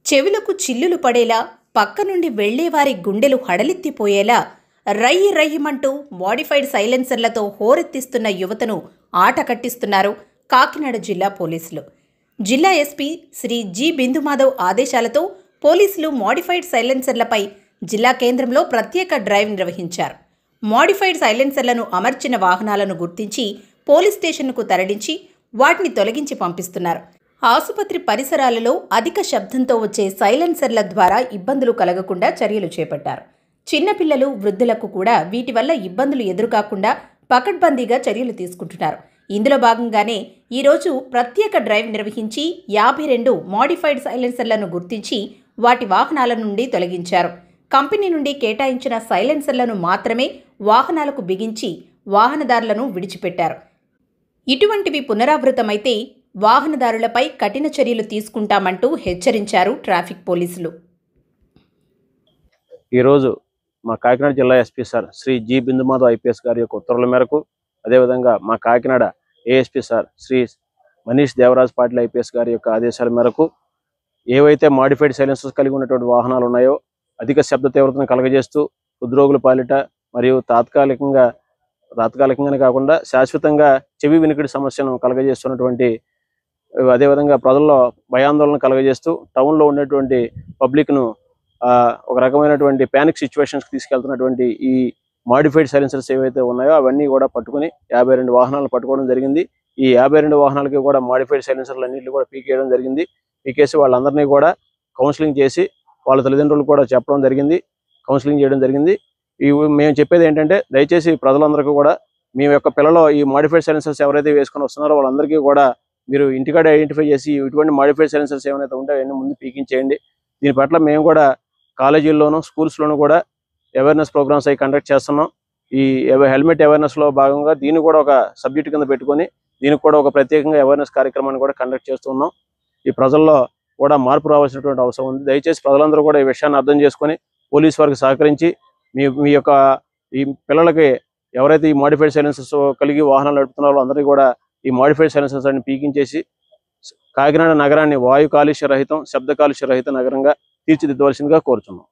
చెవులకు చిల్లులు పడేలా, పక్క నుండి వెళ్లేవారి గుండెలు హడలెత్తిపోయేలా రయ్యి రయ్యిమంటూ మోడిఫైడ్ సైలెన్సర్లతో హోరెత్తిస్తున్న యువతను ఆట కట్టిస్తున్నారు కాకినాడ జిల్లా పోలీసులు. జిల్లా ఎస్పీ శ్రీ జి బిందుమాధవ్ ఆదేశాలతో పోలీసులు మోడిఫైడ్ సైలెన్సర్లపై జిల్లా కేంద్రంలో ప్రత్యేక డ్రైవ్ నిర్వహించారు. మోడిఫైడ్ సైలెన్సర్లను అమర్చిన వాహనాలను గుర్తించి పోలీస్ స్టేషన్కు తరలించి వాటిని తొలగించి పంపిస్తున్నారు. ఆసుపత్రి పరిసరాలలో అధిక శబ్దంతో వచ్చే సైలెన్సర్ల ద్వారా ఇబ్బందులు కలగకుండా చర్యలు చేపట్టారు. చిన్నపిల్లలు, వృద్ధులకు కూడా వీటి వల్ల ఇబ్బందులు ఎదురుకాకుండా పకడ్బందీగా చర్యలు తీసుకుంటున్నారు. ఇందులో భాగంగానే ఈరోజు ప్రత్యేక డ్రైవ్ నిర్వహించి 52 మోడిఫైడ్ సైలెన్సర్లను గుర్తించి వాటి వాహనాల నుండి తొలగించారు. కంపెనీ నుండి కేటాయించిన సైలెన్సర్లను మాత్రమే వాహనాలకు బిగించి వాహనదారులను విడిచిపెట్టారు. ఇటువంటివి పునరావృతమైతే వాహనదారులపై కఠిన చర్యలు తీసుకుంటామంటూ హెచ్చరించారు ట్రాఫిక్ పోలీసులు. ఈరోజు మా కాకినాడ జిల్లా SP sir Shri G Bindumadhav IPS గారి యొక్క ఉత్తర్వుల మేరకు, అదేవిధంగా మా Kakinada ASP sir Shri Manish Devraj Patil IPS గారి యొక్క ఆదేశాల మేరకు ఏవైతే మాడిఫైడ్ సైలెన్సర్స్ కలిగి ఉన్నటువంటి వాహనాలు ఉన్నాయో, అధిక శబ్ద తీవ్రతను కలగజేస్తూ హృద్రోగుల పాలిట మరియు తాత్కాలికంగానే కాకుండా శాశ్వతంగా చెవి వినికిడి సమస్యను కలగజేస్తున్నటువంటి, అదేవిధంగా ప్రజల్లో భయాందోళన కలగజేస్తూ టౌన్లో ఉన్నటువంటి పబ్లిక్ను ఒక రకమైనటువంటి ప్యానిక్ సిచ్యువేషన్స్కి తీసుకెళ్తున్నటువంటి ఈ మాడిఫైడ్ సైలెన్సర్స్ ఏవైతే ఉన్నాయో అవన్నీ కూడా పట్టుకుని 52 వాహనాలను పట్టుకోవడం జరిగింది. ఈ 52 వాహనాలకి కూడా మాడిఫైడ్ సైలెన్సర్లు అన్నింటినీ కూడా పీకేయడం జరిగింది. పీకేసి వాళ్ళందరినీ కూడా కౌన్సిలింగ్ చేసి వాళ్ళ తల్లిదండ్రులు కూడా చెప్పడం జరిగింది, కౌన్సిలింగ్ చేయడం జరిగింది. మేము చెప్పేది ఏంటంటే, దయచేసి ప్రజలందరికీ కూడా మీ యొక్క పిల్లలు ఈ మాడిఫైడ్ సైలెన్సర్స్ ఎవరైతే వేసుకొని వస్తున్నారో వాళ్ళందరికీ కూడా మీరు ఇంటికాడ ఐడెంటిఫై చేసి ఇటువంటి మాడిఫైడ్ సైలెన్సర్స్ ఏమైతే ఉంటాయో అవన్నీ ముందు పీకించేయండి. దీని పట్ల మేము కూడా కాలేజీల్లోనూ స్కూల్స్లోనూ కూడా అవేర్నెస్ ప్రోగ్రామ్స్ అవి కండక్ట్ చేస్తున్నాం. ఈ హెల్మెట్ అవేర్నెస్లో భాగంగా దీన్ని కూడా ఒక సబ్జెక్ట్ కింద పెట్టుకొని దీనికి కూడా ఒక ప్రత్యేకంగా అవేర్నెస్ కార్యక్రమాన్ని కూడా కండక్ట్ చేస్తున్నాం. ఈ ప్రజల్లో కూడా మార్పు రావాల్సినటువంటి అవసరం ఉంది. దయచేసి ప్రజలందరూ కూడా ఈ విషయాన్ని అర్థం చేసుకొని పోలీస్ వారికి సహకరించి మీ యొక్క ఈ పిల్లలకి ఎవరైతే ఈ మాడిఫైడ్ సైలెన్సర్స్ కలిగి వాహనాలు నడుపుతున్నారో అందరికీ కూడా ఈ మాడిఫైడ్ సైలెన్సర్స్ అన్ని పీకించేసి కాకినాడ నగరాన్ని వాయు కాలుష్య రహితం, శబ్ద కాలుష్య రహిత నగరంగా తీర్చిదిద్దవలసిందిగా కోరుచున్నాం.